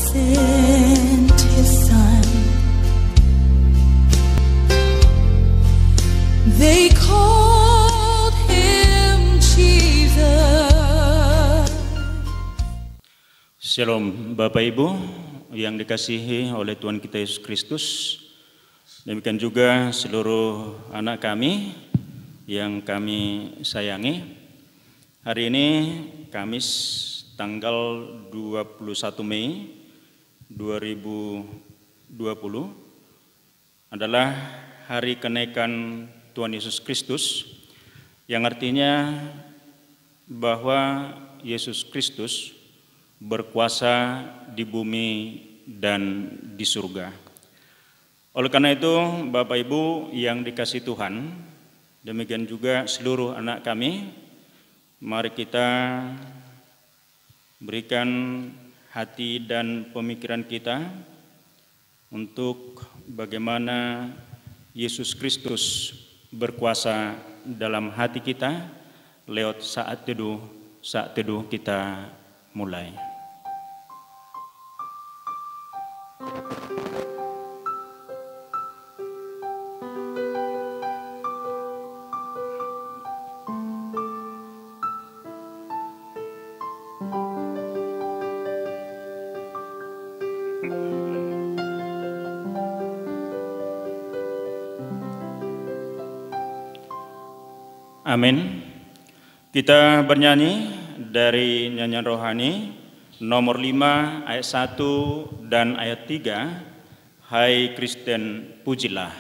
sent his son. They called him Jesus. Shalom Bapak Ibu yang dikasihi oleh Tuhan kita Yesus Kristus. Demikian juga seluruh anak kami yang kami sayangi. Hari ini Kamis tanggal 21 Mei 2020 adalah hari kenaikan Tuhan Yesus Kristus, yang artinya bahwa Yesus Kristus berkuasa di bumi dan di surga. Oleh karena itu, Bapak Ibu yang dikasihi Tuhan, demikian juga seluruh anak kami, mari kita berikan hati dan pemikiran kita untuk bagaimana Yesus Kristus berkuasa dalam hati kita lewat saat teduh kita mulai. Amin. Kita bernyanyi dari nyanyian rohani nomor 5 ayat 1 dan ayat 3. Hai Kristen, pujilah.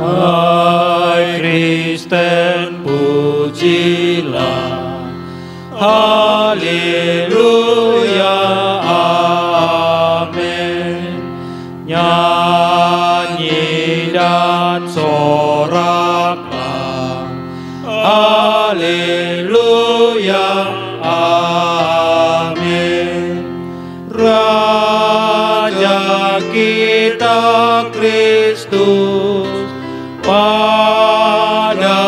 Hai Kristen, pujilah. Haleluya, amin. Nyanyi dan soraklah, haleluya, amin. Raja kita Kristus, padanya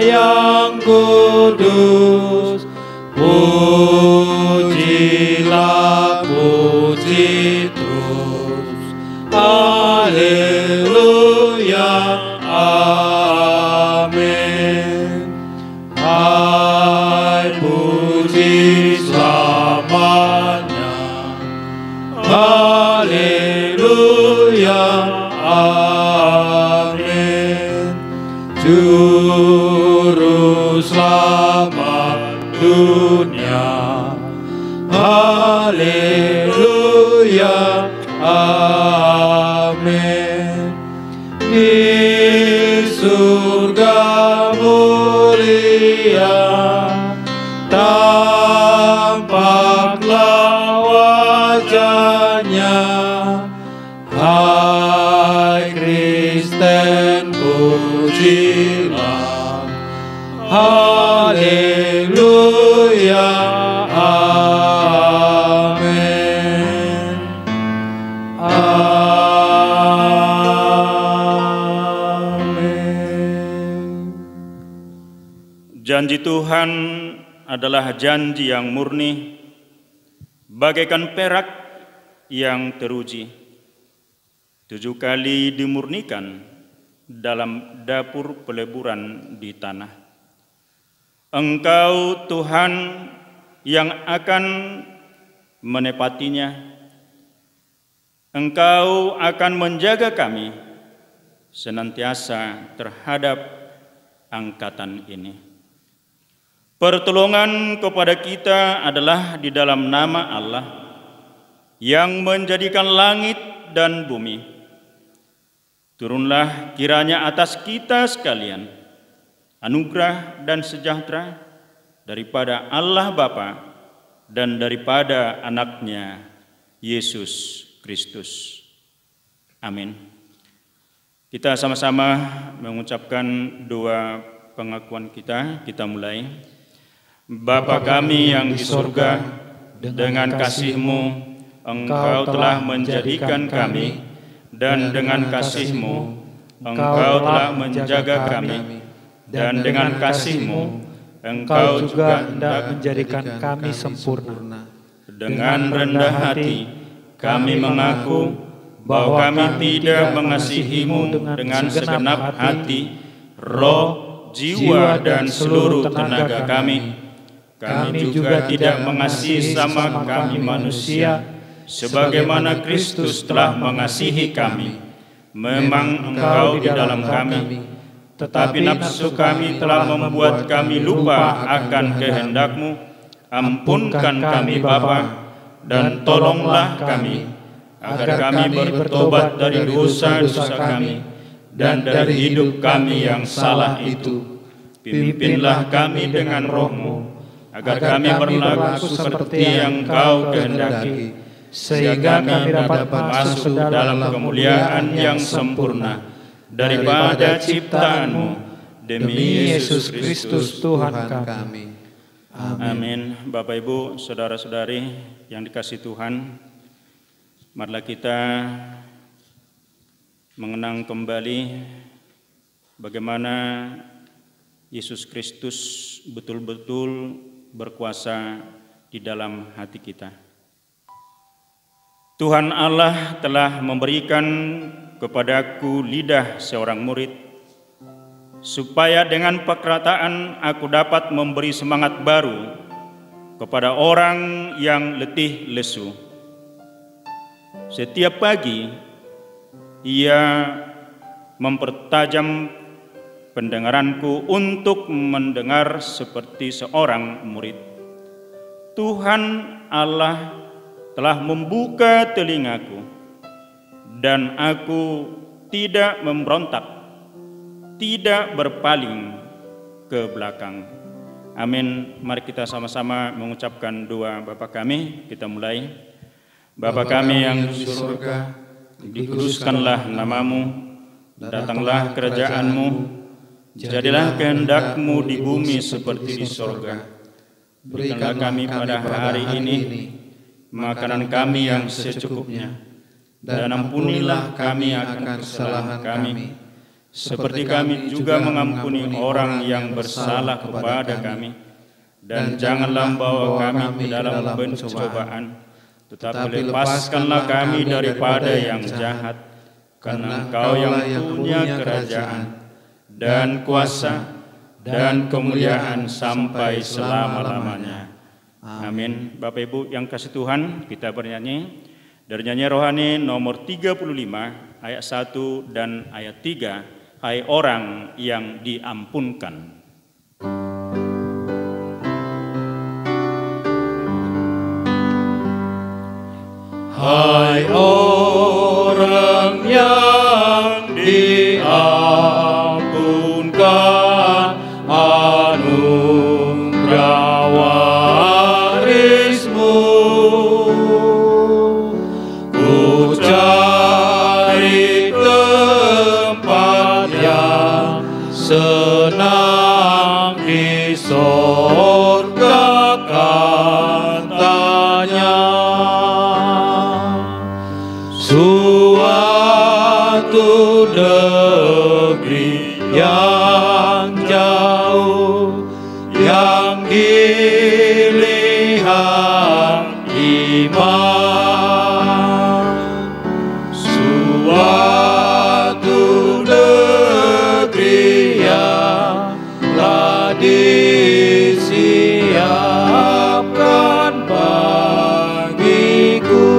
yang kudus, pujilah, puji terus, haleluya, amin. Hai puji selamanya, haleluya, amin. Juru selamat dunia, haleluya, amin. Di surga mulia tampaklah wajahnya. Hai Kristen, pujilah, haleluya, amin. Janji Tuhan adalah janji yang murni, bagaikan perak yang teruji, 7 kali dimurnikan dalam dapur peleburan di tanah. Engkau Tuhan yang akan menepatinya. Engkau akan menjaga kami senantiasa terhadap angkatan ini. Pertolongan kepada kita adalah di dalam nama Allah yang menjadikan langit dan bumi. Turunlah kiranya atas kita sekalian anugerah dan sejahtera daripada Allah Bapa dan daripada anaknya Yesus Kristus. Amin. Kita sama-sama mengucapkan doa pengakuan kita. Kita mulai. Bapa kami yang di surga, dengan kasih-Mu Engkau telah menjadikan kami, dan dengan kasih-Mu Engkau telah menjaga kami, dan dengan kasih-Mu Engkau juga hendak menjadikan kami sempurna. Dengan rendah hati kami mengaku bahwa kami tidak mengasihi-Mu dengan segenap hati, roh, jiwa, dan seluruh tenaga kami. Kami juga tidak mengasihi sama kami manusia sebagaimana Kristus telah mengasihi kami. Memang Engkau di dalam kami, tetapi nafsu kami telah membuat kami lupa akan kehendak-Mu. Ampunkan kami Bapa, dan tolonglah kami, agar kami bertobat dari dosa-dosa kami dan dari hidup kami yang salah itu. Pimpinlah kami dengan roh-Mu, agar kami berlaku seperti yang Engkau kehendaki, sehingga kami dapat masuk dalam kemuliaan yang sempurna daripada ciptaan-Mu, demi Yesus Kristus Tuhan kami. Amin. Bapak Ibu, saudara-saudari yang dikasihi Tuhan, marilah kita mengenang kembali bagaimana Yesus Kristus betul-betul berkuasa di dalam hati kita. Tuhan Allah telah memberikan kepadaku lidah seorang murid, supaya dengan perkataan aku dapat memberi semangat baru kepada orang yang letih lesu. Setiap pagi ia mempertajam pendengaranku untuk mendengar seperti seorang murid. Tuhan Allah telah membuka telingaku, dan aku tidak memberontak, tidak berpaling ke belakang. Amin. Mari kita sama-sama mengucapkan doa Bapa kami. Kita mulai. Bapa kami yang di surga, dikuduskanlah nama-Mu, datanglah kerajaan-Mu, jadilah kehendak-Mu di bumi seperti di surga. Berikanlah kami pada hari ini makanan kami yang secukupnya, dan ampunilah kami akan kesalahan kami, seperti kami juga mengampuni orang yang bersalah kepada kami. Dan janganlah membawa kami ke dalam pencobaan, tetapi lepaskanlah kami daripada yang jahat, karena Engkau yang punya kerajaan dan kuasa dan kemuliaan sampai selama-lamanya. Amin. Bapak Ibu yang kasih Tuhan, kita bernyanyi dari nyanyian rohani nomor 35 ayat 1 dan ayat 3, hai orang yang diampunkan. Hai orang yang diampunkan, anugerah warismu, ku cari tempat yang senang di sorga katanya. Suatu negeri yang jauh, yang dilihat iman. Suatu negeri yang telah disiapkan bagiku.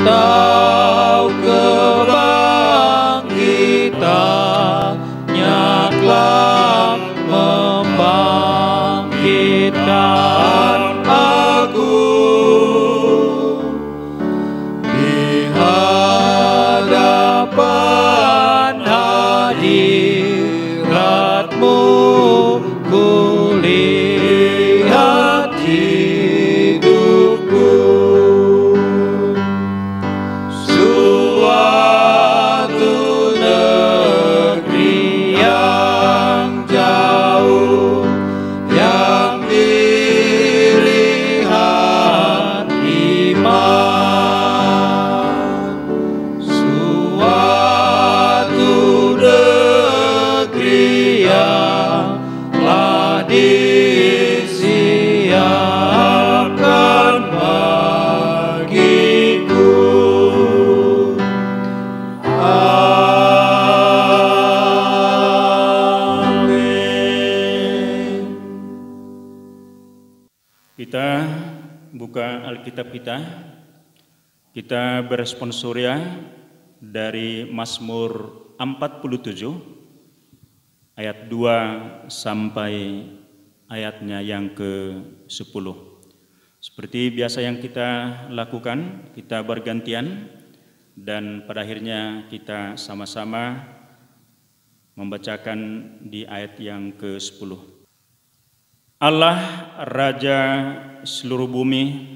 Tahu kebangkitannya telah membangkitkan aku. Di hadapan hadirat-Mu Kita buka Alkitab kita. Kita beresponsoria dari Mazmur 47 ayat 2 sampai ayatnya yang ke-10. Seperti biasa yang kita lakukan, kita bergantian dan pada akhirnya kita sama-sama membacakan di ayat yang ke-10. Allah Raja seluruh bumi,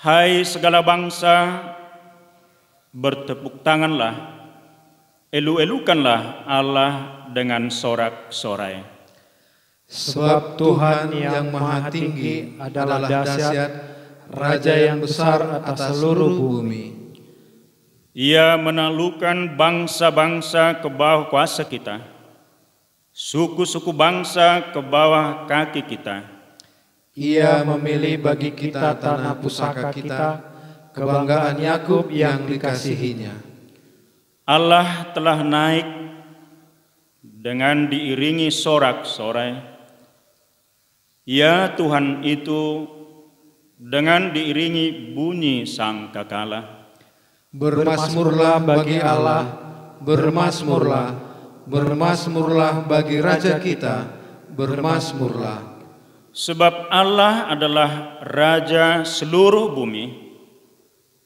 hai segala bangsa, bertepuk tanganlah, elu-elukanlah Allah dengan sorak-sorai. Sebab Tuhan yang Maha Tinggi adalah dahsyat, Raja yang besar atas seluruh bumi. Ia menaklukkan bangsa-bangsa ke bawah kuasa kita, suku-suku bangsa ke bawah kaki kita. Ia memilih bagi kita tanah pusaka kita, kebanggaan Yakub yang dikasihinya. Allah telah naik dengan diiringi sorak-sorai. Ya Tuhan itu dengan diiringi bunyi sangkakala. Bermasmurlah bagi Allah, bermasmurlah, bermasmurlah bagi Raja kita, bermasmurlah. Sebab Allah adalah Raja seluruh bumi.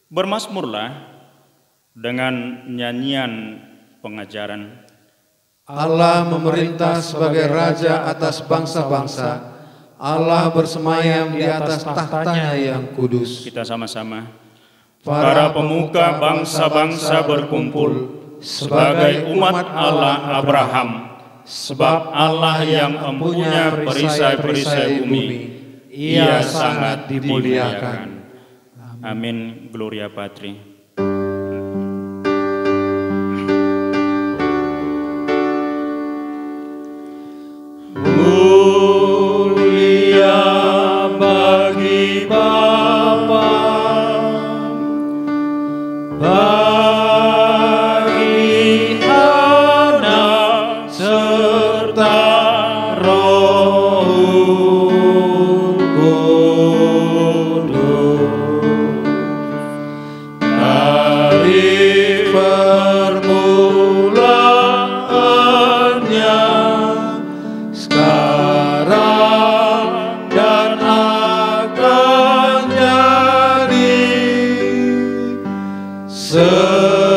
Bermasmurlah dengan nyanyian pengajaran. Allah memerintah sebagai Raja atas bangsa-bangsa. Allah bersemayam di atas tahtanya yang kudus. Kita sama-sama. Para pemuka bangsa-bangsa berkumpul sebagai umat Allah Abraham. Sebab Allah yang mempunyai perisai-perisai bumi, Ia sangat dimuliakan. Amin. Gloria Patri. Mulia bagi Bapa, bagi Anak serta Roh Kudus, dari permulaannya, sekarang dan akan jadi selama-lamanya.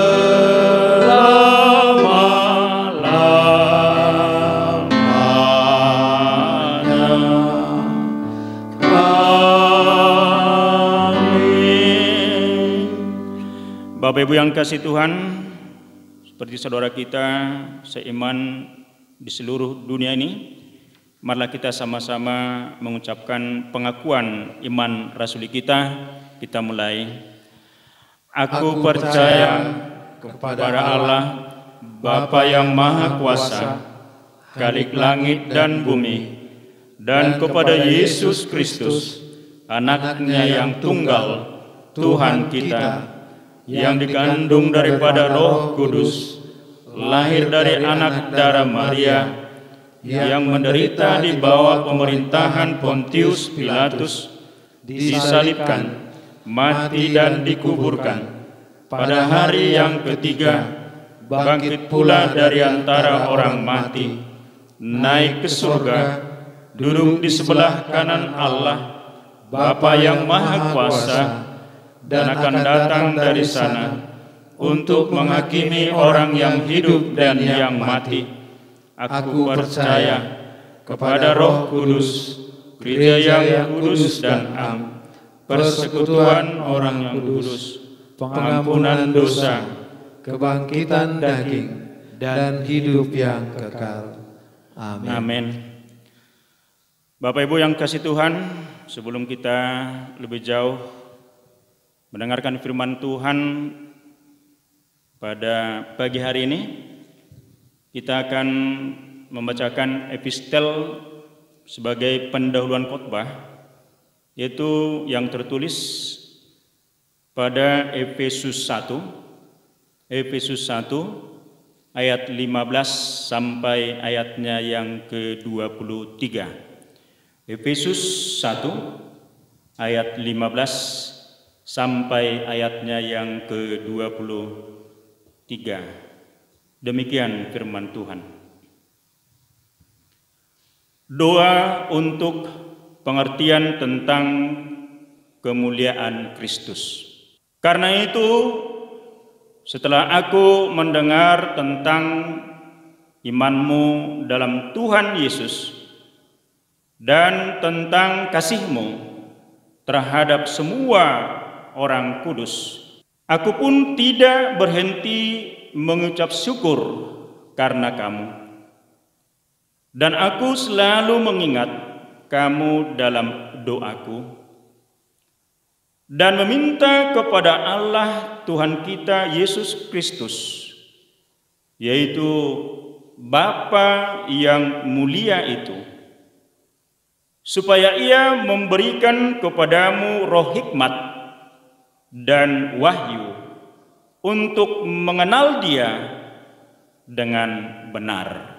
Amin. Bapak Ibu yang kasih Tuhan, seperti saudara kita seiman di seluruh dunia ini, marilah kita sama-sama mengucapkan pengakuan iman rasuli kita. Kita mulai. Aku percaya kepada Allah, Bapa yang Maha Kuasa, Khalik langit dan bumi, dan kepada Yesus Kristus, Anaknya yang tunggal, Tuhan kita, yang dikandung daripada Roh Kudus, lahir dari anak darah Maria, yang menderita di bawah pemerintahan Pontius Pilatus, disalibkan, mati dan dikuburkan. Pada hari yang ketiga, bangkit pula dari antara orang mati, naik ke surga, duduk di sebelah kanan Allah, Bapa yang Maha Kuasa, dan akan datang dari sana untuk menghakimi orang yang hidup dan yang mati. Aku percaya kepada Roh Kudus, Gereja yang kudus dan am, persekutuan orang yang kudus, pengampunan dosa, kebangkitan daging, dan hidup yang kekal. Amin. Amin. Bapak Ibu yang kasih Tuhan, sebelum kita lebih jauh mendengarkan firman Tuhan pada pagi hari ini, kita akan membacakan epistel sebagai pendahuluan khotbah, yaitu yang tertulis pada Efesus 1 ayat 15 sampai ayatnya yang ke-23. Efesus 1 ayat 15 sampai ayatnya yang ke-23. Demikian firman Tuhan. Doa untuk pengertian tentang kemuliaan Kristus. Karena itu, setelah aku mendengar tentang imanmu dalam Tuhan Yesus dan tentang kasihmu terhadap semua orang kudus, aku pun tidak berhenti mengucap syukur karena kamu. Dan aku selalu mengingat kamu dalam doaku dan meminta kepada Allah Tuhan kita Yesus Kristus, yaitu Bapa yang mulia itu, supaya Ia memberikan kepadamu roh hikmat dan wahyu untuk mengenal Dia dengan benar,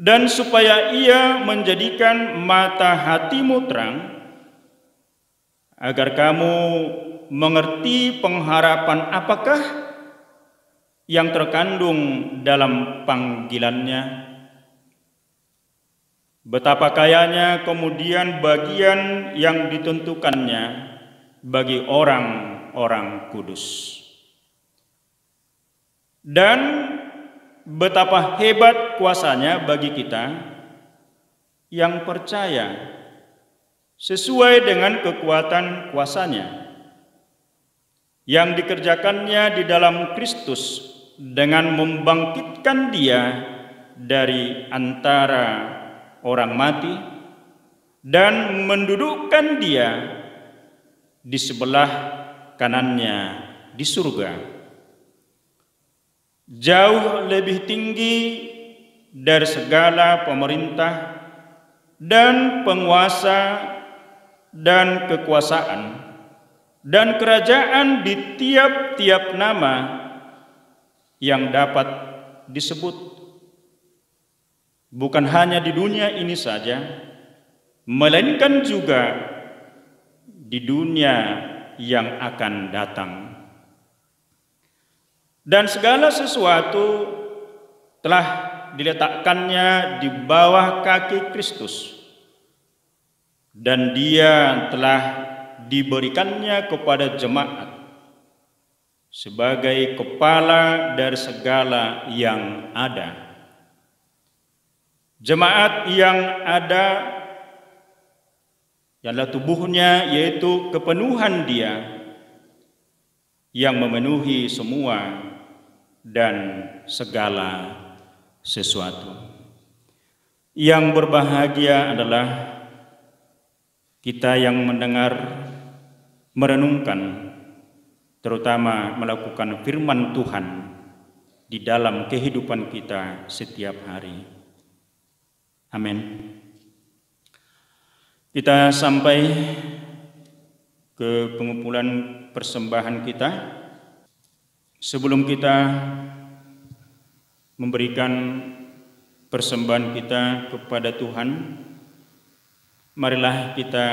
dan supaya Ia menjadikan mata hatimu terang, agar kamu mengerti pengharapan apakah yang terkandung dalam panggilannya, betapa kayanya kemudian bagian yang ditentukannya bagi orang-orang kudus, dan betapa hebat kuasanya bagi kita yang percaya, sesuai dengan kekuatan kuasanya yang dikerjakannya di dalam Kristus dengan membangkitkan Dia dari antara orang mati dan mendudukkan Dia di sebelah kanannya di surga, jauh lebih tinggi dari segala pemerintah dan penguasa dan kekuasaan dan kerajaan di tiap-tiap nama yang dapat disebut, bukan hanya di dunia ini saja, melainkan juga di dunia yang akan datang. Dan segala sesuatu telah diletakkannya di bawah kaki Kristus, dan Dia telah diberikannya kepada jemaat sebagai kepala dari segala yang ada. Jemaat yang ada adalah tubuhnya, yaitu kepenuhan Dia yang memenuhi semua dan segala sesuatu. Yang berbahagia adalah kita yang mendengar, merenungkan, terutama melakukan firman Tuhan di dalam kehidupan kita setiap hari. Amin. Kita sampai ke pengumpulan persembahan kita. Sebelum kita memberikan persembahan kita kepada Tuhan, marilah kita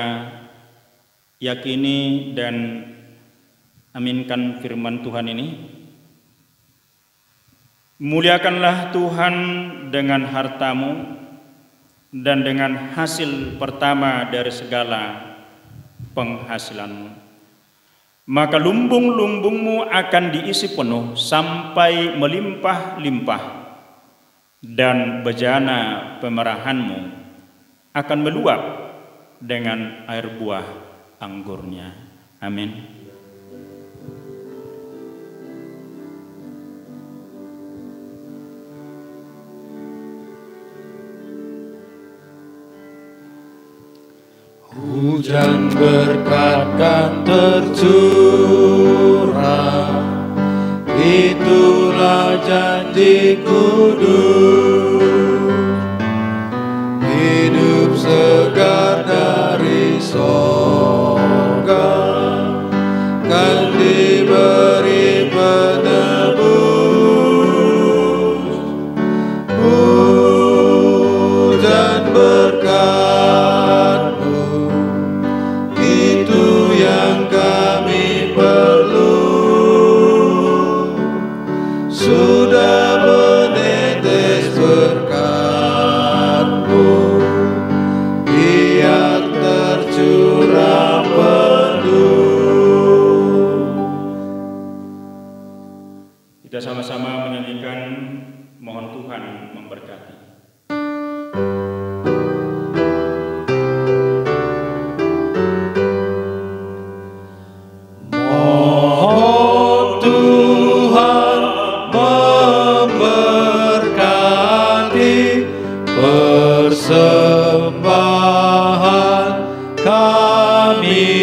yakini dan aminkan firman Tuhan ini. Muliakanlah Tuhan dengan hartamu dan dengan hasil pertama dari segala penghasilanmu. Maka lumbung-lumbungmu akan diisi penuh sampai melimpah-limpah, dan bejana pemerahanmu akan meluap dengan air buah anggurnya. Amin. Hujan berkat kan tercurah, itulah janji kudus. Hidup segar dari sorga kan diberi penebus. Hujan berkat memberkati. Persembahan kami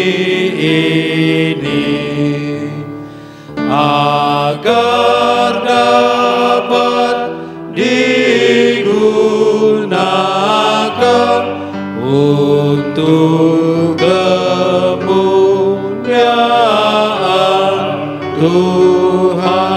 ini agar dapat digunakan untuk kemuliaan Tuhan.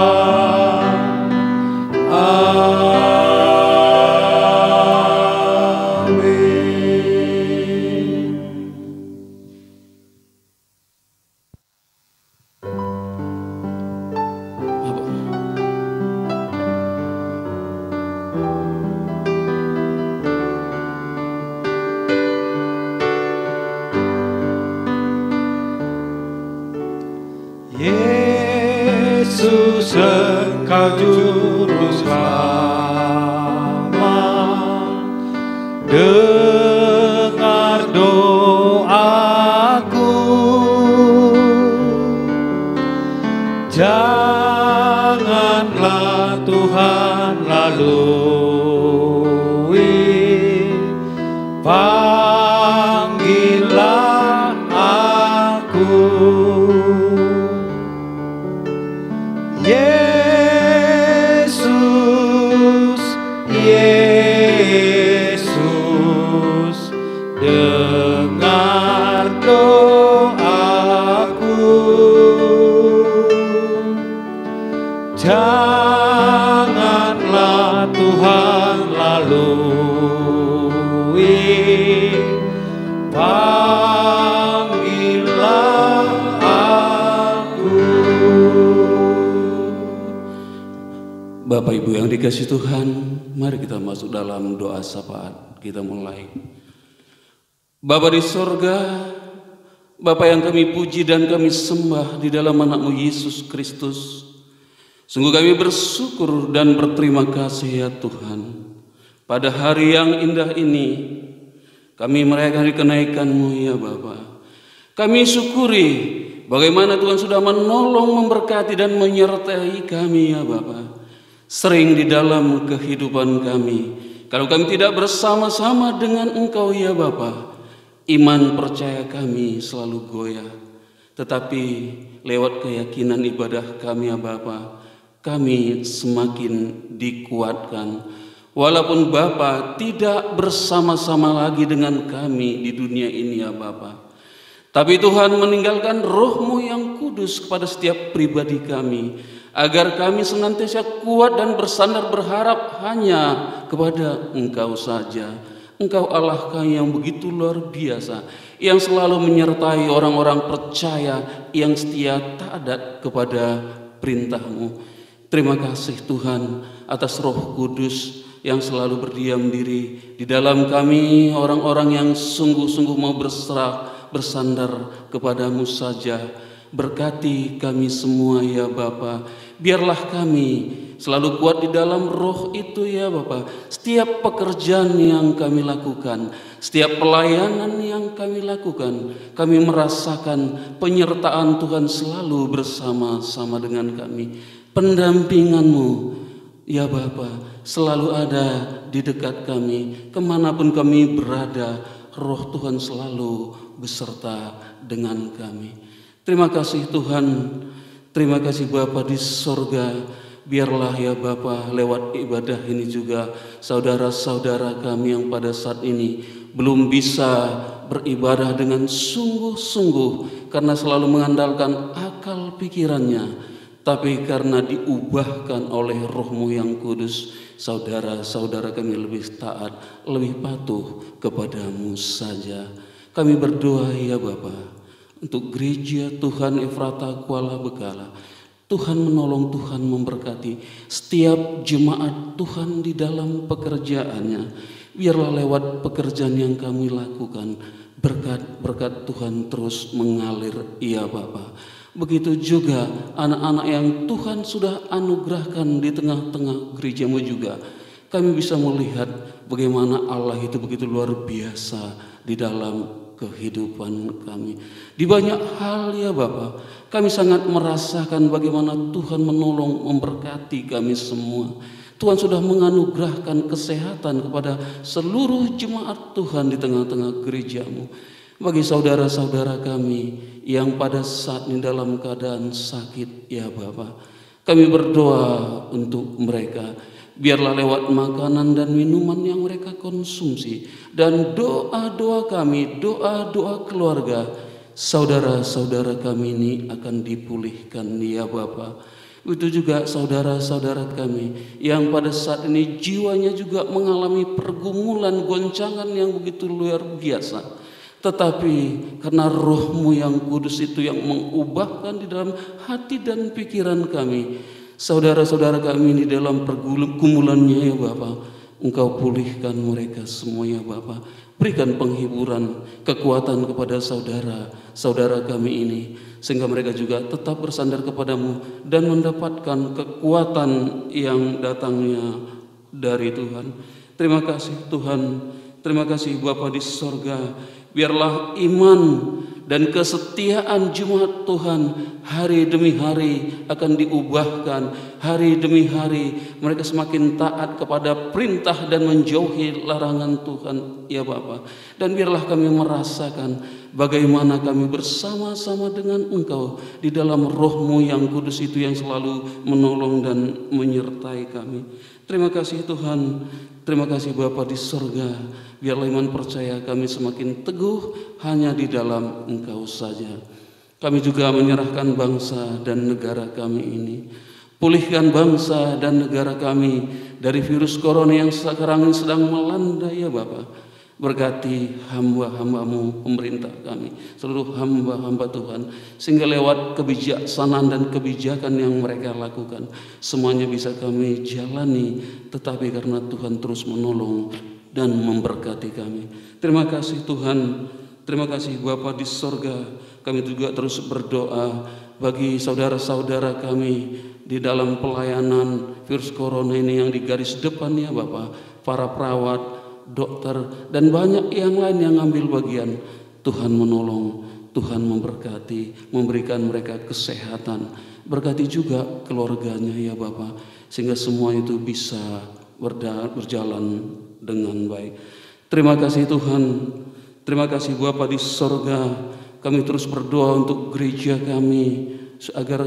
Yesus, Engkau Juru Selamat, dengar doaku, janganlah Tuhan lalui, panggillah aku. Yesus, Yesus, dengar doaku, janganlah Tuhan lalui, panggillah aku. Bapak Ibu yang dikasihi Tuhan, mari kita masuk dalam doa syafaat. Kita mulai. Bapa di sorga, Bapa yang kami puji dan kami sembah di dalam anak-Mu Yesus Kristus, sungguh kami bersyukur dan berterima kasih ya Tuhan. Pada hari yang indah ini, kami merayakan kenaikan-Mu ya Bapa. Kami syukuri bagaimana Tuhan sudah menolong, memberkati dan menyertai kami ya Bapa. Sering di dalam kehidupan kami, kalau kami tidak bersama-sama dengan Engkau ya Bapa, iman percaya kami selalu goyah. Tetapi lewat keyakinan ibadah kami ya Bapa, kami semakin dikuatkan. Walaupun Bapa tidak bersama-sama lagi dengan kami di dunia ini ya Bapa, tapi Tuhan meninggalkan Roh-Mu yang kudus kepada setiap pribadi kami, agar kami senantiasa kuat dan bersandar berharap hanya kepada Engkau saja. Engkau Allah kami yang begitu luar biasa, yang selalu menyertai orang-orang percaya yang setia taat kepada perintah-Mu. Terima kasih Tuhan atas Roh Kudus yang selalu berdiam diri di dalam kami, orang-orang yang sungguh-sungguh mau berserah, bersandar kepada-Mu saja. Berkati kami semua ya Bapa. Biarlah kami selalu kuat di dalam Roh itu ya Bapa. Setiap pekerjaan yang kami lakukan, setiap pelayanan yang kami lakukan, kami merasakan penyertaan Tuhan selalu bersama-sama dengan kami. Pendampingan-Mu ya Bapa selalu ada di dekat kami. Kemanapun kami berada, Roh Tuhan selalu beserta dengan kami. Terima kasih Tuhan, terima kasih Bapa di sorga. Biarlah ya Bapa lewat ibadah ini juga saudara-saudara kami yang pada saat ini belum bisa beribadah dengan sungguh-sungguh karena selalu mengandalkan akal pikirannya, tapi karena diubahkan oleh Roh-Mu yang kudus, saudara-saudara kami lebih taat, lebih patuh kepada-Mu saja. Kami berdoa ya Bapa, untuk gereja Tuhan Efrata Kuala Bekala, Tuhan menolong, Tuhan memberkati setiap jemaat Tuhan di dalam pekerjaannya. Biarlah lewat pekerjaan yang kami lakukan, berkat Tuhan terus mengalir ya Bapa. Begitu juga anak-anak yang Tuhan sudah anugerahkan di tengah-tengah gereja-Mu juga. kami bisa melihat bagaimana Allah itu begitu luar biasa di dalam kehidupan kami. Di banyak hal ya Bapa, kami sangat merasakan bagaimana Tuhan menolong, memberkati kami semua. Tuhan sudah menganugerahkan kesehatan kepada seluruh jemaat Tuhan di tengah-tengah gereja-Mu. Bagi saudara-saudara kami yang pada saat ini dalam keadaan sakit ya Bapa, kami berdoa untuk mereka. Biarlah lewat makanan dan minuman yang mereka konsumsi dan doa-doa kami, doa-doa keluarga, saudara-saudara kami ini akan dipulihkan ya Bapa. Itu juga saudara-saudara kami yang pada saat ini jiwanya juga mengalami pergumulan, goncangan yang begitu luar biasa. Tetapi karena Roh-Mu yang kudus itu yang mengubahkan di dalam hati dan pikiran kami, saudara-saudara kami ini dalam pergumulannya ya Bapa, Engkau pulihkan mereka semua ya Bapa. Berikan penghiburan, kekuatan kepada saudara-saudara kami ini, sehingga mereka juga tetap bersandar kepadamu dan mendapatkan kekuatan yang datangnya dari Tuhan. Terima kasih Tuhan, terima kasih Bapa di sorga. Biarlah iman dan kesetiaan jemaat Tuhan hari demi hari akan diubahkan. Hari demi hari mereka semakin taat kepada perintah dan menjauhi larangan Tuhan ya Bapa. Dan biarlah kami merasakan bagaimana kami bersama-sama dengan Engkau di dalam Roh-Mu yang kudus itu yang selalu menolong dan menyertai kami. Terima kasih Tuhan, terima kasih Bapa di sorga. Biarlah iman percaya kami semakin teguh hanya di dalam Engkau saja. Kami juga menyerahkan bangsa dan negara kami ini. Pulihkan bangsa dan negara kami dari virus corona yang sekarang sedang melanda ya Bapa. Berkati hamba-hamba-Mu, pemerintah kami, seluruh hamba-hamba Tuhan, sehingga lewat kebijaksanaan dan kebijakan yang mereka lakukan, semuanya bisa kami jalani, tetapi karena Tuhan terus menolong dan memberkati kami. Terima kasih Tuhan, terima kasih Bapa di sorga. Kami juga terus berdoa bagi saudara-saudara kami di dalam pelayanan virus corona ini yang di garis depan ya Bapa, para perawat, dokter, dan banyak yang lain yang ambil bagian. Tuhan menolong, Tuhan memberkati, memberikan mereka kesehatan. Berkati juga keluarganya ya Bapa, sehingga semua itu bisa berjalan dengan baik. Terima kasih Tuhan, terima kasih Bapa di sorga. Kami terus berdoa untuk gereja kami, agar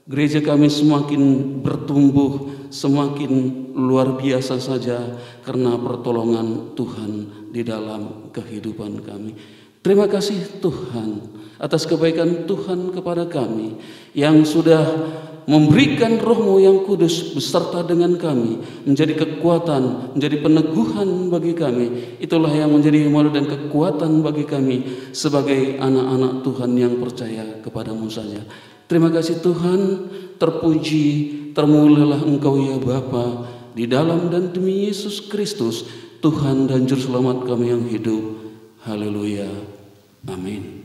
gereja kami semakin bertumbuh, semakin luar biasa saja karena pertolongan Tuhan di dalam kehidupan kami. Terima kasih Tuhan atas kebaikan Tuhan kepada kami yang sudah memberikan Roh-Mu yang kudus beserta dengan kami, menjadi kekuatan, menjadi peneguhan bagi kami. Itulah yang menjadi malu dan kekuatan bagi kami sebagai anak-anak Tuhan yang percaya kepadamu saja. Terima kasih Tuhan, terpuji, termulialah Engkau ya Bapa, di dalam dan demi Yesus Kristus, Tuhan dan Juru Selamat kami yang hidup. Haleluya. Amin.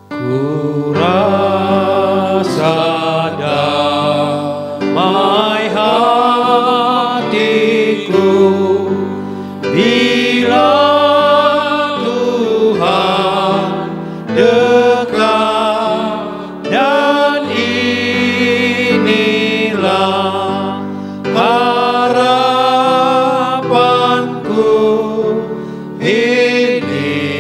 Ku rasa damai hatiku bila Tuhan dekat, dan inilah harapanku, inilah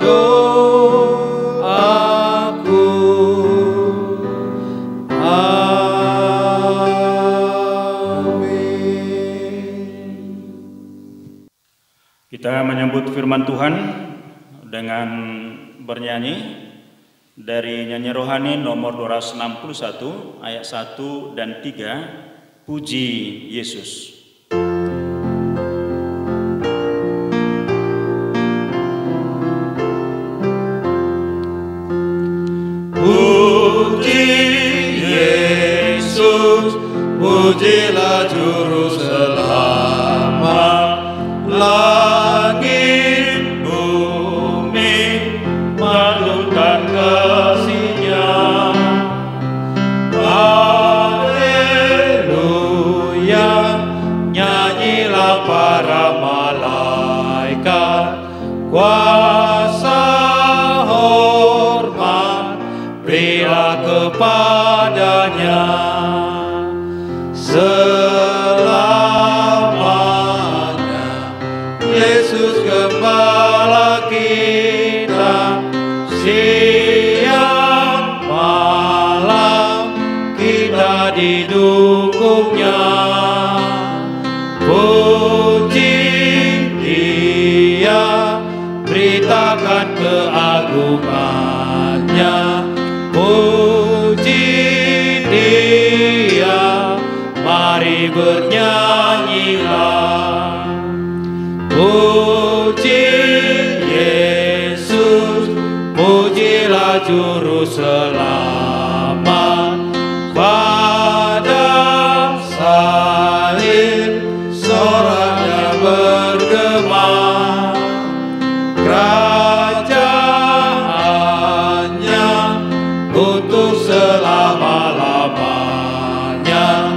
doaku. Kita menyambut firman Tuhan dengan bernyanyi dari nyanyi rohani nomor 261 ayat 1 dan 3, Puji Yesus. Puji Yesus, pujilah Juru Selamat. Langit bumi cukupnya. Puji Dia, beritakan keagungannya. Puji Dia, mari bernyanyilah. Puji Yesus, pujilah Juru Selamat. Pada salib suaranya bergema, kerajaannya untuk selama-lamanya.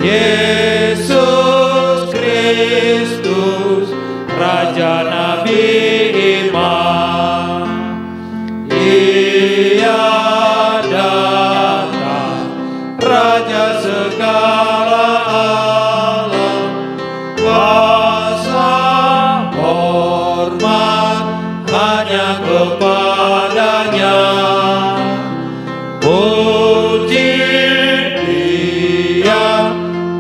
Yesus Kristus, Raja Nabi Iman, Ia datang, Raja segala alam. Kuasa hormat hanya kepadanya. Puji Dia,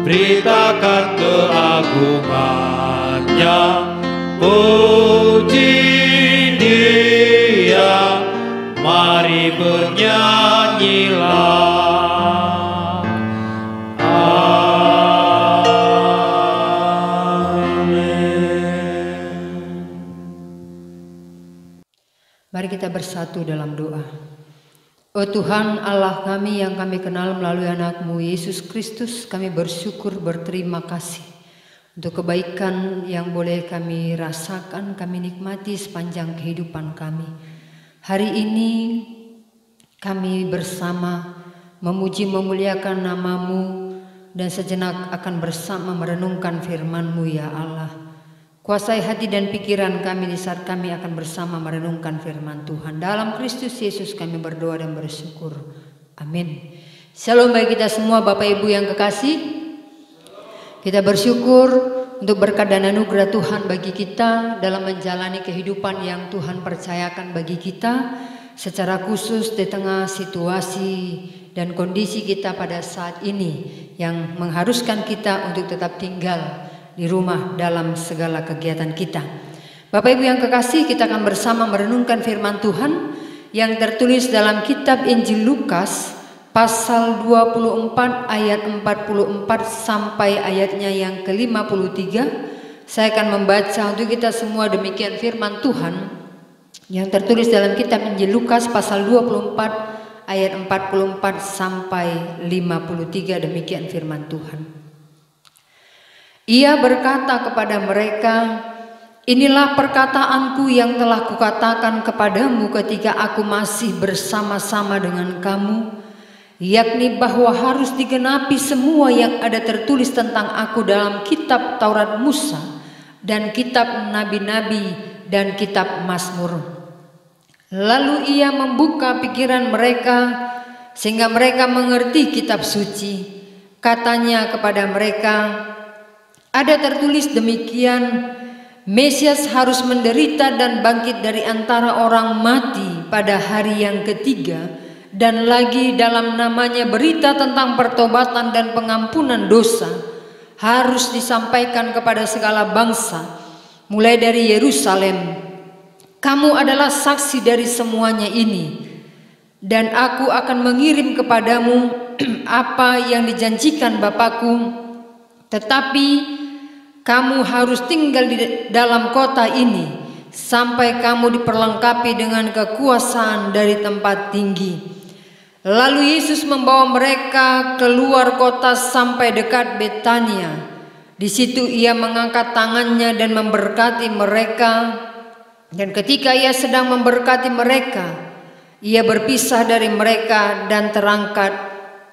beritakan keagungannya. Puji Dia, mari bernyanyilah. Mari kita bersatu dalam doa. Oh Tuhan Allah kami yang kami kenal melalui anak-Mu Yesus Kristus, kami bersyukur berterima kasih untuk kebaikan yang boleh kami rasakan, kami nikmati sepanjang kehidupan kami. Hari ini kami bersama memuji memuliakan nama-Mu dan sejenak akan bersama merenungkan firman-Mu ya Allah. Kuasai hati dan pikiran kami di saat kami akan bersama merenungkan firman Tuhan. Dalam Kristus Yesus kami berdoa dan bersyukur. Amin. Shalom bagi kita semua Bapak Ibu yang kekasih. Kita bersyukur untuk berkat dan anugerah Tuhan bagi kita dalam menjalani kehidupan yang Tuhan percayakan bagi kita. Secara khusus di tengah situasi dan kondisi kita pada saat ini yang mengharuskan kita untuk tetap tinggal di rumah dalam segala kegiatan kita. Bapak Ibu yang kekasih, kita akan bersama merenungkan firman Tuhan yang tertulis dalam kitab Injil Lukas pasal 24 ayat 44 sampai ayatnya yang ke-53. Saya akan membaca untuk kita semua demikian firman Tuhan yang tertulis dalam kitab Injil Lukas pasal 24 ayat 44 sampai 53. Demikian firman Tuhan. Ia berkata kepada mereka, inilah perkataanku yang telah kukatakan kepadamu ketika aku masih bersama-sama dengan kamu, yakni bahwa harus digenapi semua yang ada tertulis tentang aku dalam kitab Taurat Musa dan kitab nabi-nabi dan kitab Mazmur. Lalu ia membuka pikiran mereka sehingga mereka mengerti kitab suci. Katanya kepada mereka, ada tertulis demikian, Mesias harus menderita dan bangkit dari antara orang mati pada hari yang ketiga, dan lagi dalam namanya berita tentang pertobatan dan pengampunan dosa harus disampaikan kepada segala bangsa, mulai dari Yerusalem. Kamu adalah saksi dari semuanya ini, dan aku akan mengirim kepadamu apa yang dijanjikan Bapakku, tetapi kamu harus tinggal di dalam kota ini sampai kamu diperlengkapi dengan kekuasaan dari tempat tinggi. Lalu Yesus membawa mereka keluar kota sampai dekat Betania. Di situ ia mengangkat tangannya dan memberkati mereka. Dan ketika ia sedang memberkati mereka, ia berpisah dari mereka dan terangkat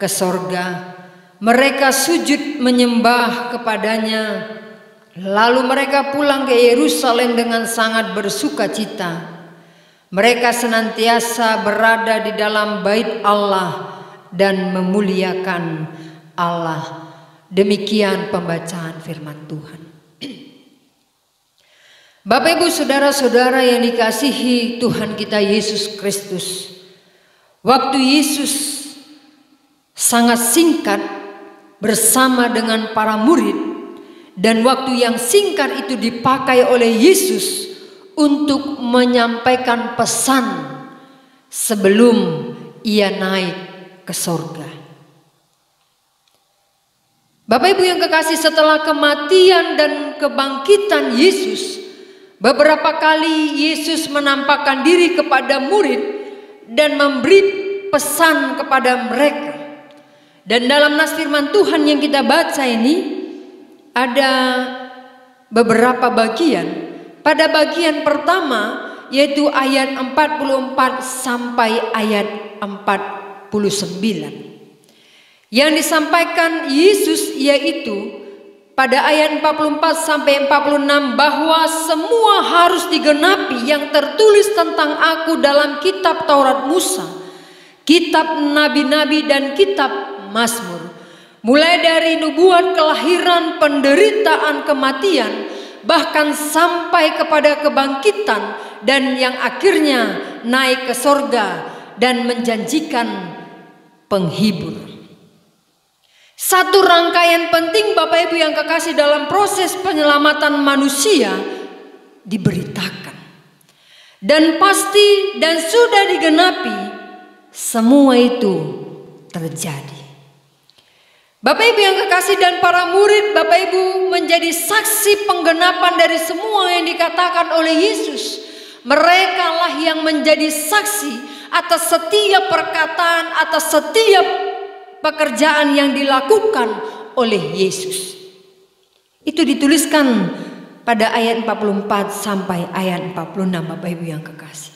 ke sorga. Mereka sujud menyembah kepadanya. Lalu mereka pulang ke Yerusalem dengan sangat bersukacita. Mereka senantiasa berada di dalam bait Allah dan memuliakan Allah. Demikian pembacaan firman Tuhan. Bapak Ibu saudara-saudara yang dikasihi Tuhan kita Yesus Kristus, waktu Yesus sangat singkat bersama dengan para murid, dan waktu yang singkat itu dipakai oleh Yesus untuk menyampaikan pesan sebelum ia naik ke sorga. Bapak Ibu yang kekasih, setelah kematian dan kebangkitan Yesus, beberapa kali Yesus menampakkan diri kepada murid dan memberi pesan kepada mereka. Dan dalam nas firman Tuhan yang kita baca ini ada beberapa bagian. Pada bagian pertama yaitu ayat 44 sampai ayat 49. Yang disampaikan Yesus yaitu pada ayat 44 sampai 46 bahwa semua harus digenapi yang tertulis tentang aku dalam kitab Taurat Musa, kitab nabi-nabi dan kitab Mazmur. Mulai dari nubuat kelahiran, penderitaan, kematian, bahkan sampai kepada kebangkitan dan yang akhirnya naik ke sorga dan menjanjikan penghibur. Satu rangkaian penting Bapak Ibu yang kekasih dalam proses penyelamatan manusia diberitakan. Dan pasti dan sudah digenapi, semua itu terjadi. Bapak Ibu yang kekasih dan para murid Bapak Ibu menjadi saksi penggenapan dari semua yang dikatakan oleh Yesus. Mereka lah yang menjadi saksi atas setiap perkataan, atas setiap pekerjaan yang dilakukan oleh Yesus. Itu dituliskan pada ayat 44 sampai ayat 46 Bapak Ibu yang kekasih.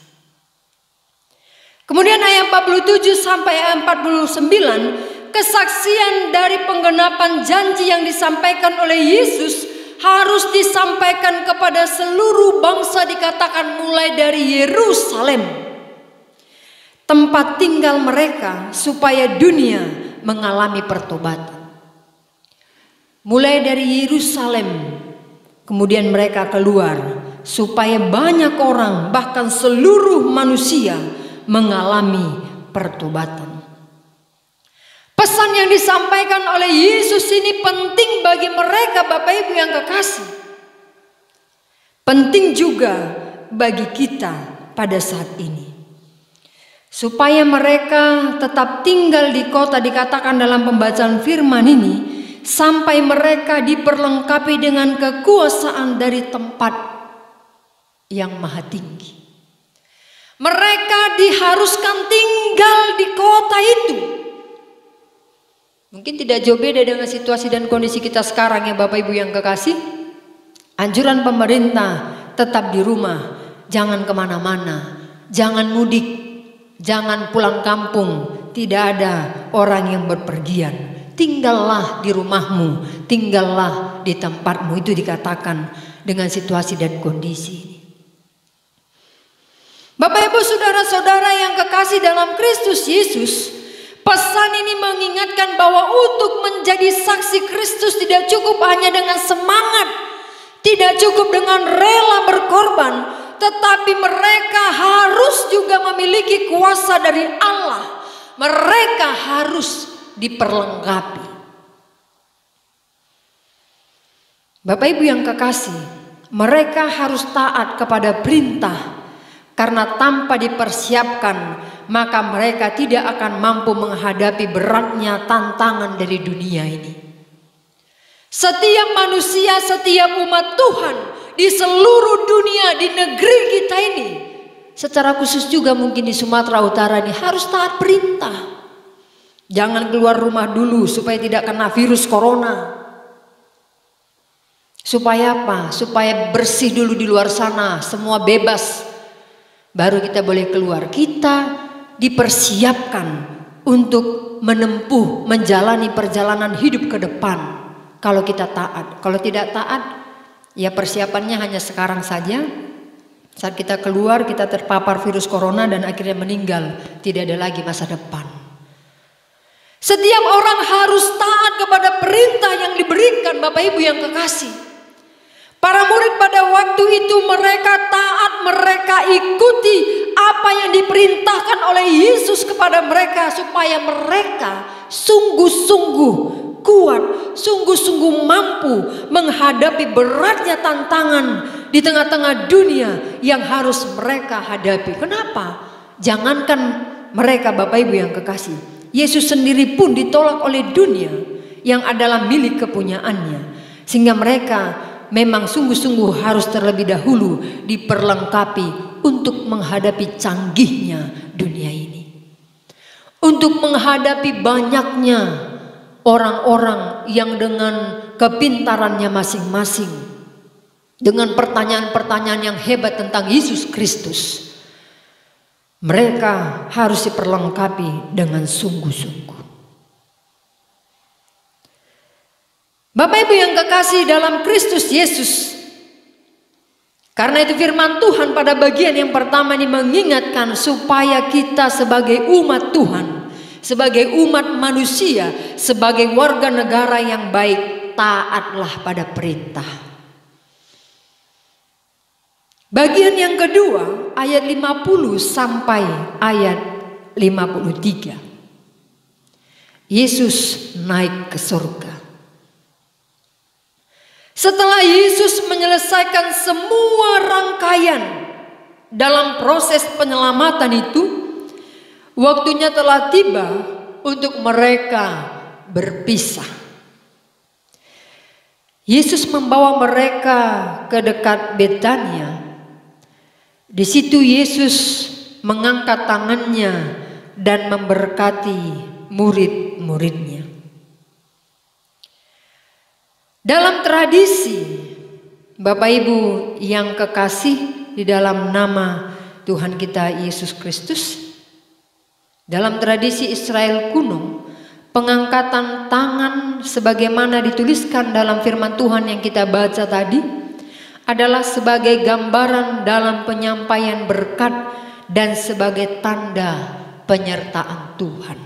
Kemudian ayat 47 sampai ayat 49, kesaksian dari penggenapan janji yang disampaikan oleh Yesus harus disampaikan kepada seluruh bangsa, dikatakan mulai dari Yerusalem, tempat tinggal mereka, supaya dunia mengalami pertobatan. Mulai dari Yerusalem, kemudian mereka keluar supaya banyak orang, bahkan seluruh manusia mengalami pertobatan. Pesan yang disampaikan oleh Yesus ini penting bagi mereka Bapak Ibu yang kekasih. Penting juga bagi kita pada saat ini. Supaya mereka tetap tinggal di kota, dikatakan dalam pembacaan firman ini, sampai mereka diperlengkapi dengan kekuasaan dari tempat yang maha tinggi. Mereka diharuskan tinggal di kota itu. Mungkin tidak jauh beda dengan situasi dan kondisi kita sekarang ya Bapak Ibu yang kekasih. Anjuran pemerintah tetap di rumah, jangan kemana-mana, jangan mudik, jangan pulang kampung, tidak ada orang yang berpergian. Tinggallah di rumahmu, tinggallah di tempatmu, itu dikatakan dengan situasi dan kondisi ini. Bapak Ibu saudara-saudara yang kekasih dalam Kristus Yesus, pesan ini mengingatkan bahwa untuk menjadi saksi Kristus tidak cukup hanya dengan semangat, tidak cukup dengan rela berkorban, tetapi mereka harus juga memiliki kuasa dari Allah. Mereka harus diperlengkapi. Bapak Ibu yang kekasih, mereka harus taat kepada perintah, karena tanpa dipersiapkan maka mereka tidak akan mampu menghadapi beratnya tantangan dari dunia ini. Setiap manusia, setiap umat Tuhan di seluruh dunia, di negeri kita ini, secara khusus juga mungkin di Sumatera Utara ini, harus taat perintah. Jangan keluar rumah dulu supaya tidak kena virus corona. Supaya apa? Supaya bersih dulu di luar sana, semua bebas, baru kita boleh keluar. Kita dipersiapkan untuk menempuh, menjalani perjalanan hidup ke depan. Kalau kita taat, kalau tidak taat, ya persiapannya hanya sekarang saja. Saat kita keluar, kita terpapar virus corona dan akhirnya meninggal, tidak ada lagi masa depan. Setiap orang harus taat kepada perintah yang diberikan Bapak Ibu yang kekasih. Para murid pada waktu itu mereka taat, mereka ikuti apa yang diperintahkan oleh Yesus kepada mereka supaya mereka sungguh-sungguh kuat, sungguh-sungguh mampu menghadapi beratnya tantangan di tengah-tengah dunia yang harus mereka hadapi. Kenapa? Jangankan mereka, Bapak Ibu yang kekasih, Yesus sendiri pun ditolak oleh dunia yang adalah milik kepunyaannya. Sehingga mereka memang sungguh-sungguh harus terlebih dahulu diperlengkapi untuk menghadapi canggihnya dunia ini. Untuk menghadapi banyaknya orang-orang yang dengan kepintarannya masing-masing, dengan pertanyaan-pertanyaan yang hebat tentang Yesus Kristus, mereka harus diperlengkapi dengan sungguh-sungguh. Bapak Ibu yang kekasih dalam Kristus Yesus, karena itu firman Tuhan pada bagian yang pertama ini mengingatkan supaya kita sebagai umat Tuhan, sebagai umat manusia, sebagai warga negara yang baik, taatlah pada perintah. Bagian yang kedua ayat 50 sampai ayat 53. Yesus naik ke surga. Setelah Yesus menyelesaikan semua rangkaian dalam proses penyelamatan itu, waktunya telah tiba untuk mereka berpisah. Yesus membawa mereka ke dekat Betania. Di situ Yesus mengangkat tangannya dan memberkati murid-muridnya. Dalam tradisi, Bapak Ibu yang kekasih di dalam nama Tuhan kita Yesus Kristus, dalam tradisi Israel kuno, pengangkatan tangan sebagaimana dituliskan dalam firman Tuhan yang kita baca tadi adalah sebagai gambaran dalam penyampaian berkat dan sebagai tanda penyertaan Tuhan.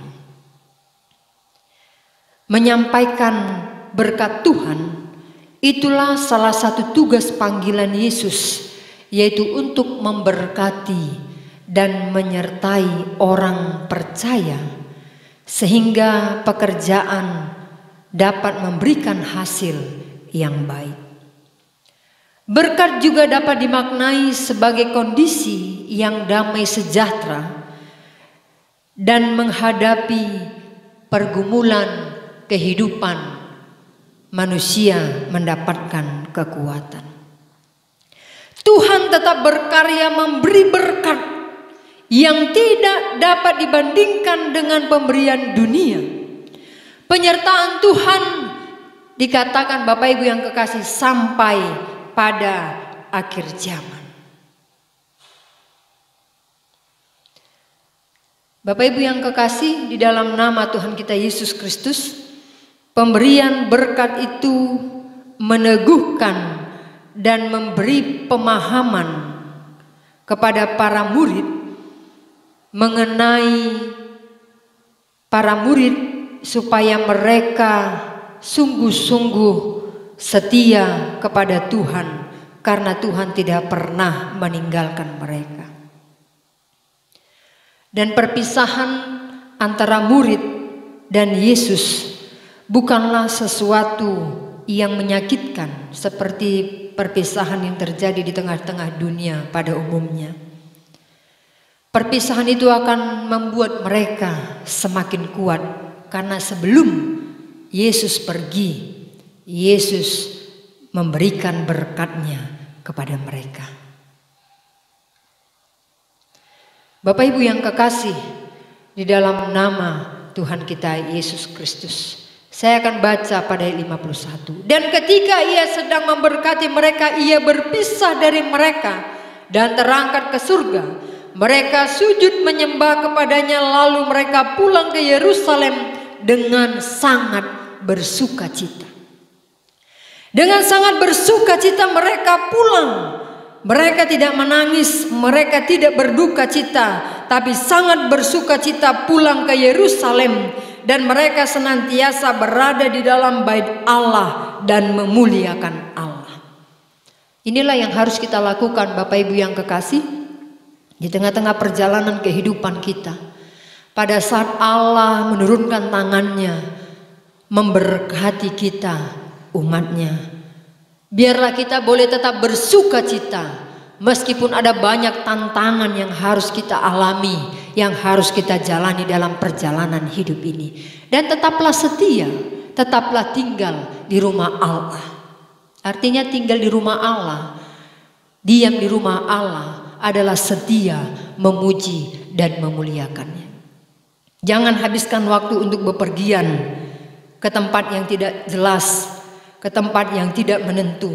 Menyampaikan berkat Tuhan itulah salah satu tugas panggilan Yesus, yaitu untuk memberkati dan menyertai orang percaya sehingga pekerjaan dapat memberikan hasil yang baik. Berkat juga dapat dimaknai sebagai kondisi yang damai sejahtera dan menghadapi pergumulan kehidupan manusia mendapatkan kekuatan. Tuhan tetap berkarya memberi berkat yang tidak dapat dibandingkan dengan pemberian dunia. Penyertaan Tuhan dikatakan Bapak Ibu yang kekasih sampai pada akhir zaman. Bapak Ibu yang kekasih di dalam nama Tuhan kita Yesus Kristus, pemberian berkat itu meneguhkan dan memberi pemahaman kepada para murid mengenai para murid supaya mereka sungguh-sungguh setia kepada Tuhan, karena Tuhan tidak pernah meninggalkan mereka. Dan perpisahan antara murid dan Yesus bukanlah sesuatu yang menyakitkan seperti perpisahan yang terjadi di tengah-tengah dunia pada umumnya. Perpisahan itu akan membuat mereka semakin kuat, karena sebelum Yesus pergi, Yesus memberikan berkatnya kepada mereka. Bapak Ibu yang kekasih di dalam nama Tuhan kita Yesus Kristus, saya akan baca pada ayat 51. Dan ketika ia sedang memberkati mereka, ia berpisah dari mereka dan terangkat ke surga. Mereka sujud menyembah kepadanya, lalu mereka pulang ke Yerusalem dengan sangat bersukacita. Dengan sangat bersukacita mereka pulang. Mereka tidak menangis, mereka tidak berduka cita, tapi sangat bersukacita pulang ke Yerusalem, dan mereka senantiasa berada di dalam bait Allah dan memuliakan Allah. Inilah yang harus kita lakukan Bapak Ibu yang kekasih di tengah-tengah perjalanan kehidupan kita. Pada saat Allah menurunkan tangannya memberkati kita umatnya. Biarlah kita boleh tetap bersuka cita meskipun ada banyak tantangan yang harus kita alami, yang harus kita jalani dalam perjalanan hidup ini. Dan tetaplah setia, tetaplah tinggal di rumah Allah. Artinya tinggal di rumah Allah, diam di rumah Allah adalah setia memuji dan memuliakannya. Jangan habiskan waktu untuk bepergian ke tempat yang tidak jelas, ke tempat yang tidak menentu.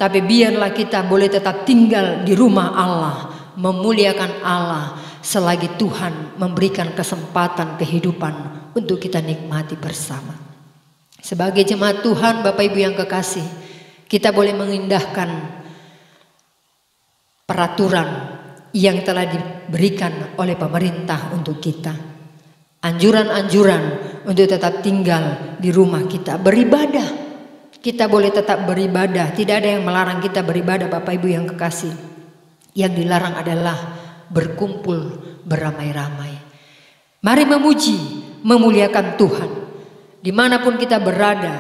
Tapi biarlah kita boleh tetap tinggal di rumah Allah, memuliakan Allah selagi Tuhan memberikan kesempatan kehidupan untuk kita nikmati bersama. Sebagai jemaat Tuhan, Bapak Ibu yang kekasih, kita boleh mengindahkan peraturan yang telah diberikan oleh pemerintah untuk kita. Anjuran-anjuran untuk tetap tinggal di rumah kita, beribadah. Kita boleh tetap beribadah, tidak ada yang melarang kita beribadah, Bapak Ibu yang kekasih. Yang dilarang adalah berkumpul beramai-ramai. Mari memuji, memuliakan Tuhan. Dimanapun kita berada,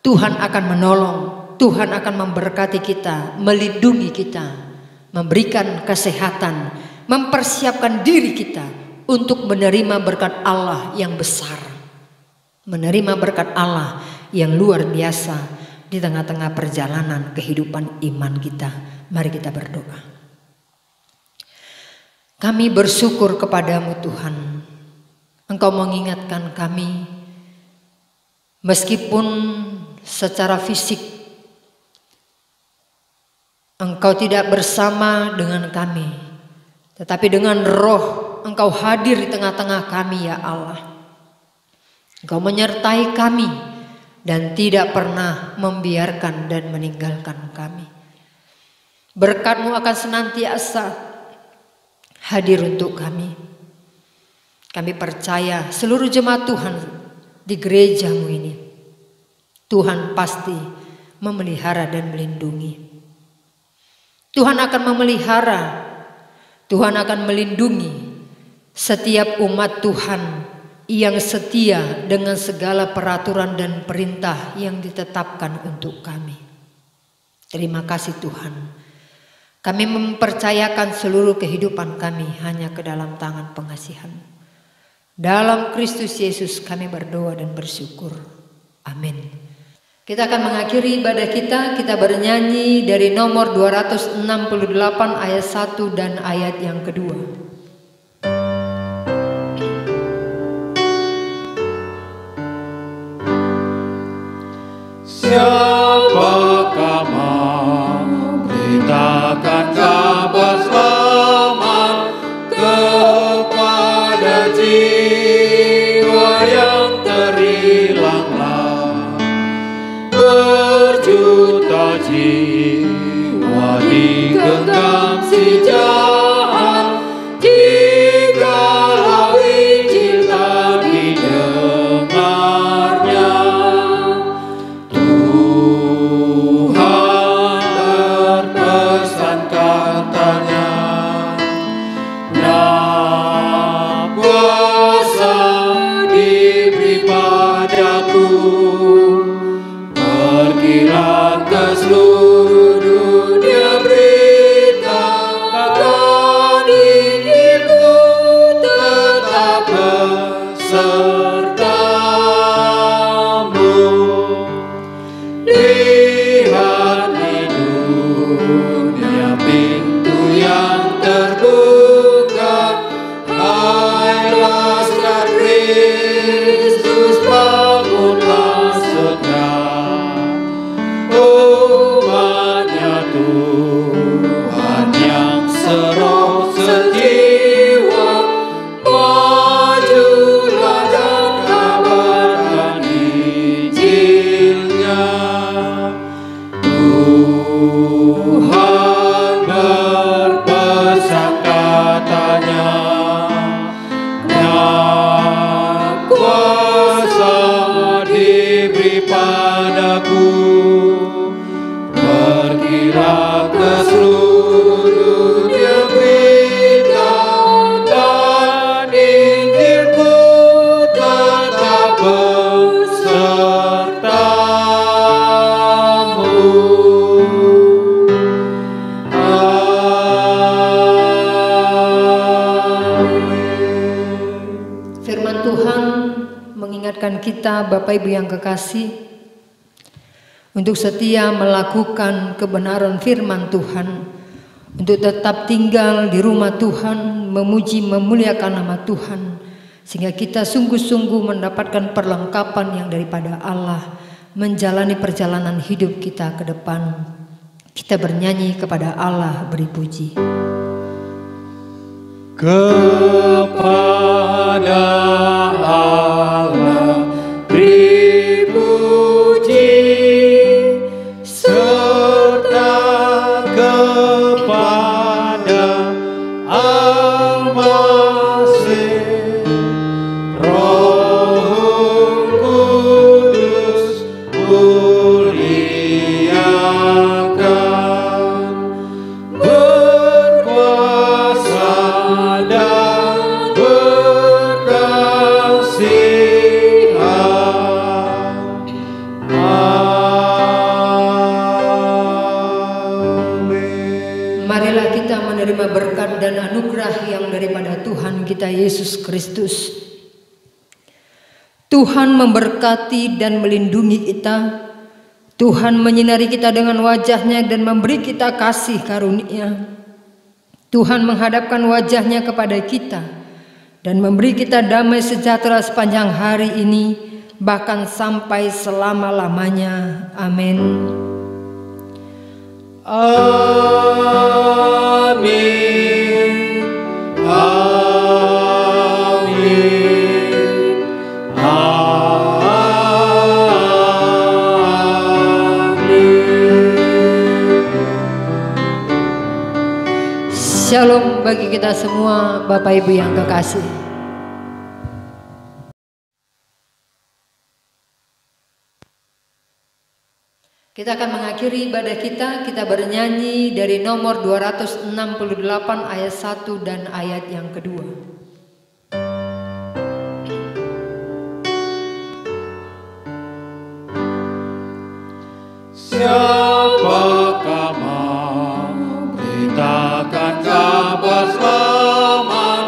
Tuhan akan menolong, Tuhan akan memberkati kita, melindungi kita, memberikan kesehatan, mempersiapkan diri kita untuk menerima berkat Allah yang besar, menerima berkat Allah yang luar biasa di tengah-tengah perjalanan kehidupan iman kita. Mari kita berdoa. Kami bersyukur kepadamu Tuhan, Engkau mengingatkan kami meskipun secara fisik Engkau tidak bersama dengan kami, tetapi dengan roh Engkau hadir di tengah-tengah kami ya Allah. Engkau menyertai kami dan tidak pernah membiarkan dan meninggalkan kami. Berkat-Mu akan senantiasa hadir untuk kami. Kami percaya seluruh jemaat Tuhan di gereja-Mu ini, Tuhan pasti memelihara dan melindungi. Tuhan akan memelihara, Tuhan akan melindungi setiap umat Tuhan yang setia dengan segala peraturan dan perintah yang ditetapkan untuk kami. Terima kasih Tuhan. Kami mempercayakan seluruh kehidupan kami hanya ke dalam tangan pengasihan. Dalam Kristus Yesus kami berdoa dan bersyukur. Amin. Kita akan mengakhiri ibadah kita bernyanyi dari nomor 268 ayat 1 dan ayat yang kedua. Siapakah memberitakan kabar selamat kepada jiwa yang terhilanglah? Berjuta jiwa digenggam si jahat, jikalau Injil tak didengarnya. Pergilah ke seluruh dunia, beritakan Injilku tetap besertamu. Lihat di dunia pintu yang terbuka, hai laskar Kristus, bangunlah. mengingatkan kita, Bapak Ibu yang kekasih, untuk setia melakukan kebenaran firman Tuhan, untuk tetap tinggal di rumah Tuhan, memuji memuliakan nama Tuhan, sehingga kita sungguh-sungguh mendapatkan perlengkapan yang daripada Allah, menjalani perjalanan hidup kita ke depan. Kita bernyanyi kepada Allah, beri puji. Kepada Allah beri puji, serta kepada Al-Masih, Roh Kudus muliakan, berkuasa dan berkasihan. Amin. Marilah kita menerima berkat dan anugerah yang daripada Tuhan kita Yesus Kristus. Tuhan memberkati dan melindungi kita. Tuhan menyinari kita dengan wajah-Nya dan memberi kita kasih karunia. Tuhan menghadapkan wajah-Nya kepada kita dan memberi kita damai sejahtera sepanjang hari ini, bahkan sampai selama-lamanya. Amin. Amin. Amin. Shalom bagi kita semua, Bapak Ibu yang kekasih. Kita akan mengakhiri ibadah kita bernyanyi dari nomor 268 ayat 1 dan ayat yang kedua. Siapakah memberitakan kabar selamat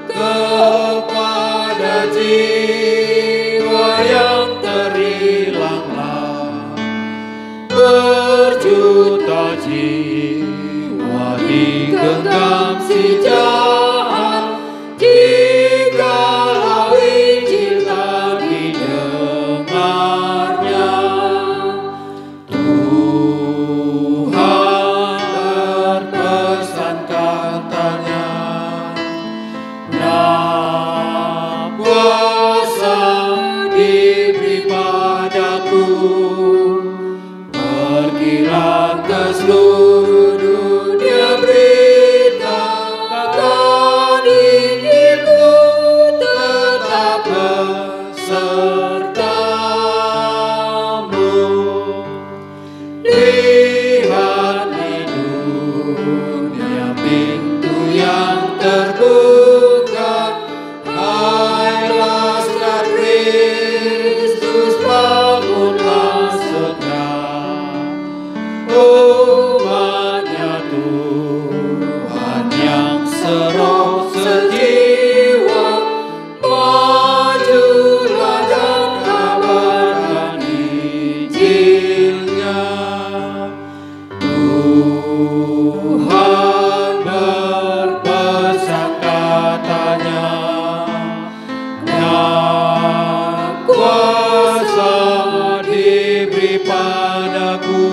kepada jiwa yang terhilanglah? Berjuta jiwa digenggam si jahat, jikalau Injil tak didengarnya. Tuhan berpesan katanya, nah kuasa diberi padaku. Pergilah ke seluruh dunia, beritakan Injilku, tetap besertamu. Lihat di dunia pintu yang terbuka, hai laskar Kristus, bangunlah segera. Umatnya Tuhan yang seroh sejiwa, majulah dan kabarkan Injilnya. Tuhan berpesan katanya, nah kuasa diberi padaku.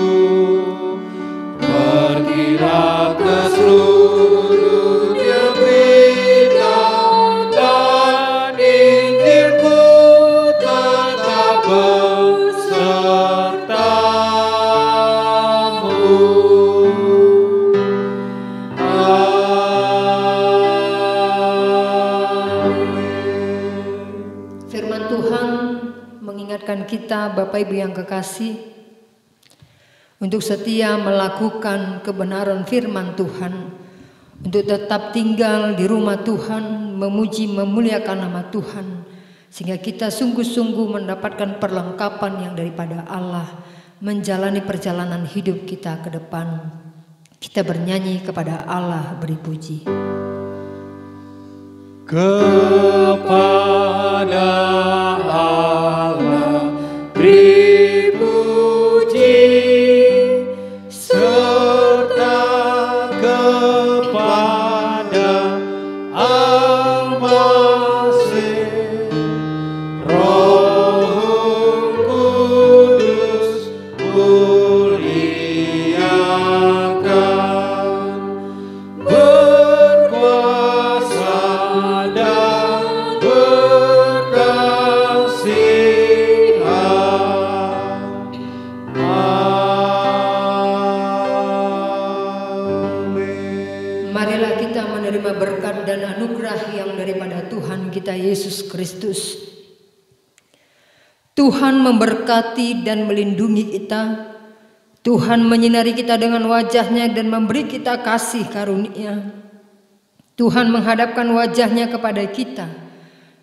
Pergilah ke seluruh dunia, beritakan Injilku, tetap besertamu. Amin. Firman Tuhan mengingatkan kita, Bapak Ibu yang kekasih, untuk setia melakukan kebenaran firman Tuhan, untuk tetap tinggal di rumah Tuhan, memuji memuliakan nama Tuhan, sehingga kita sungguh-sungguh mendapatkan perlengkapan yang daripada Allah, menjalani perjalanan hidup kita ke depan. Kita bernyanyi kepada Allah, beri puji. Kepada Allah berkat dan anugerah yang daripada Tuhan kita Yesus Kristus. Tuhan memberkati dan melindungi kita. Tuhan menyinari kita dengan wajah-Nya dan memberi kita kasih karunia. Tuhan menghadapkan wajah-Nya kepada kita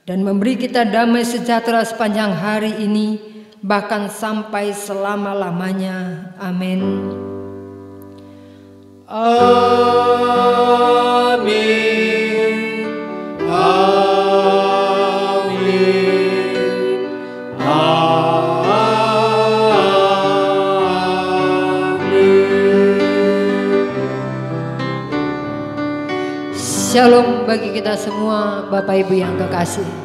dan memberi kita damai sejahtera sepanjang hari ini, bahkan sampai selama-lamanya. Amin. Amin. Amin. Shalom bagi kita semua, Bapak Ibu yang kekasih.